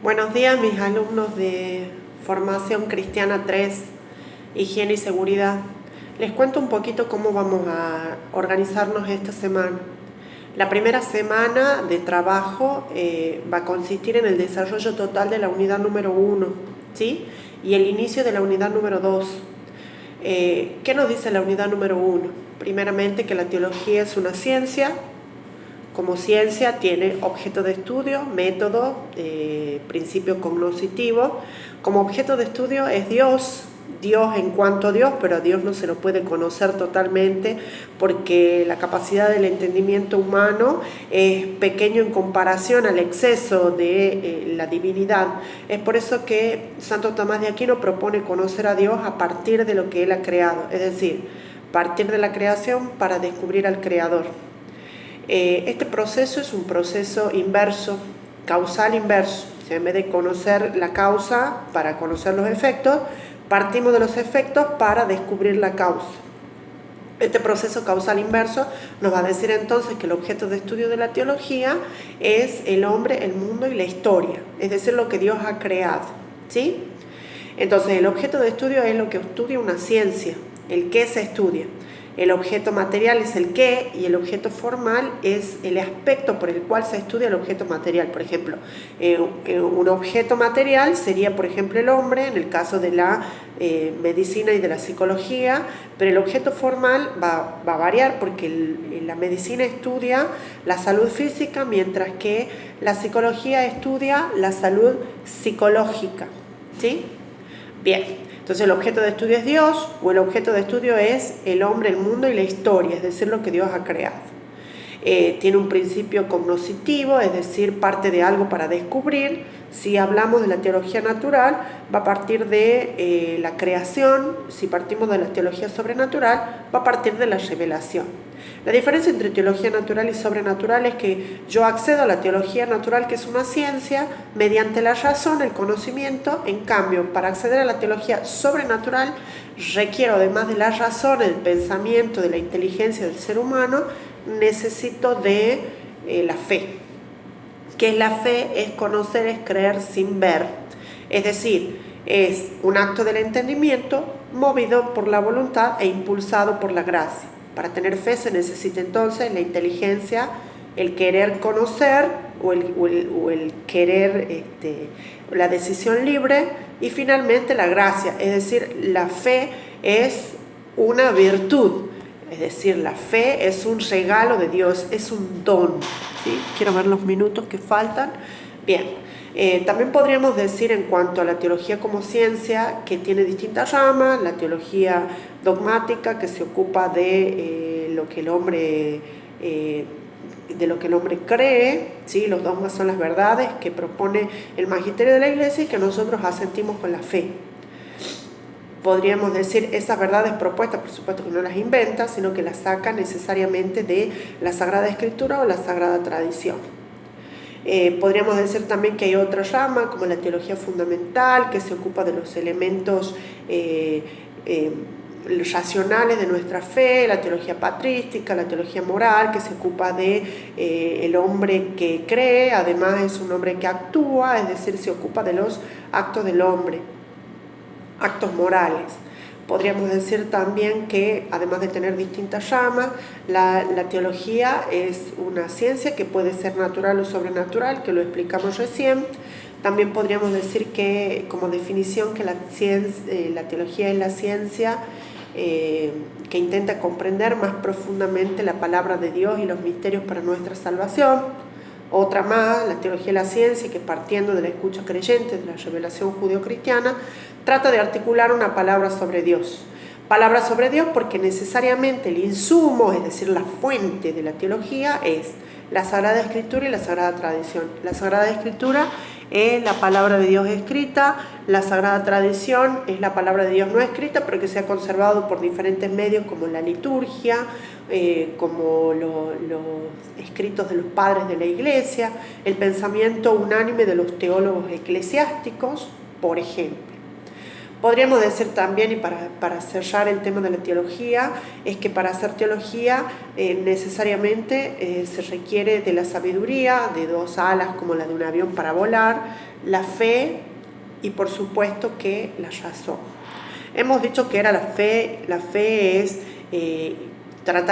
Buenos días, mis alumnos de Formación Cristiana 3, Higiene y Seguridad. Les cuento un poquito cómo vamos a organizarnos esta semana. La primera semana de trabajo va a consistir en el desarrollo total de la unidad número 1, ¿sí? Y el inicio de la unidad número 2. ¿Qué nos dice la unidad número 1? Primeramente que la teología es una ciencia. Como ciencia tiene objeto de estudio, método, principio cognoscitivo. Como objeto de estudio es Dios en cuanto a Dios, pero a Dios no se lo puede conocer totalmente porque la capacidad del entendimiento humano es pequeño en comparación al exceso de la divinidad. Es por eso que Santo Tomás de Aquino propone conocer a Dios a partir de lo que Él ha creado, es decir, partir de la creación para descubrir al Creador. Este proceso es un proceso inverso, causal inverso. O sea, en vez de conocer la causa para conocer los efectos, partimos de los efectos para descubrir la causa. Este proceso causal inverso nos va a decir entonces que el objeto de estudio de la teología es el hombre, el mundo y la historia, es decir, lo que Dios ha creado, ¿sí? Entonces, el objeto de estudio es lo que estudia una ciencia, el qué se estudia. El objeto material es el qué y el objeto formal es el aspecto por el cual se estudia el objeto material. Por ejemplo, un objeto material sería, por ejemplo, el hombre, en el caso de la medicina y de la psicología, pero el objeto formal va a variar porque la medicina estudia la salud física, mientras que la psicología estudia la salud psicológica, ¿sí? Bien. Entonces el objeto de estudio es Dios, o el objeto de estudio es el hombre, el mundo y la historia, es decir, lo que Dios ha creado. Tiene un principio cognoscitivo, es decir, parte de algo para descubrir. Si hablamos de la teología natural, va a partir de la creación. Si partimos de la teología sobrenatural, va a partir de la revelación. La diferencia entre teología natural y sobrenatural es que yo accedo a la teología natural, que es una ciencia, mediante la razón, el conocimiento. En cambio, para acceder a la teología sobrenatural, requiero, además de la razón, el pensamiento, de la inteligencia del ser humano, necesito de la fe. ¿Qué es la fe? Es conocer, es creer sin ver. Es decir, es un acto del entendimiento movido por la voluntad e impulsado por la gracia. Para tener fe se necesita entonces la inteligencia, el querer conocer o el querer, la decisión libre, y finalmente la gracia. Es decir, la fe es una virtud. Es decir, la fe es un regalo de Dios, es un don, ¿sí? Quiero ver los minutos que faltan. Bien, también podríamos decir en cuanto a la teología como ciencia que tiene distintas ramas: la teología dogmática, que se ocupa de lo que el hombre cree, ¿sí? Los dogmas son las verdades que propone el magisterio de la Iglesia y que nosotros asentimos con la fe. Podríamos decir esas verdades propuestas, por supuesto que no las inventa, sino que las saca necesariamente de la Sagrada Escritura o la Sagrada Tradición. Podríamos decir también que hay otra rama, como la teología fundamental, que se ocupa de los elementos racionales de nuestra fe, la teología patrística, la teología moral, que se ocupa de el hombre que cree, además es un hombre que actúa, es decir, se ocupa de los actos del hombre, actos morales. Podríamos decir también que, además de tener distintas ramas, la teología es una ciencia que puede ser natural o sobrenatural, que lo explicamos recién. También podríamos decir que, como definición, que la teología es la ciencia que intenta comprender más profundamente la palabra de Dios y los misterios para nuestra salvación. Otra más, la teología de la ciencia, que partiendo de la escucha creyente, de la revelación judío-cristiana, trata de articular una palabra sobre Dios. Palabra sobre Dios porque necesariamente el insumo, es decir, la fuente de la teología, es la Sagrada Escritura y la Sagrada Tradición. La Sagrada Escritura es la palabra de Dios escrita, la Sagrada Tradición es la palabra de Dios no escrita, pero que se ha conservado por diferentes medios, como la liturgia, como los escritos de los padres de la Iglesia, el pensamiento unánime de los teólogos eclesiásticos, por ejemplo. Podríamos decir también, y para cerrar el tema de la teología, es que para hacer teología necesariamente se requiere de la sabiduría, de dos alas como la de un avión para volar, la fe y por supuesto que la razón. Hemos dicho que era la fe es tratar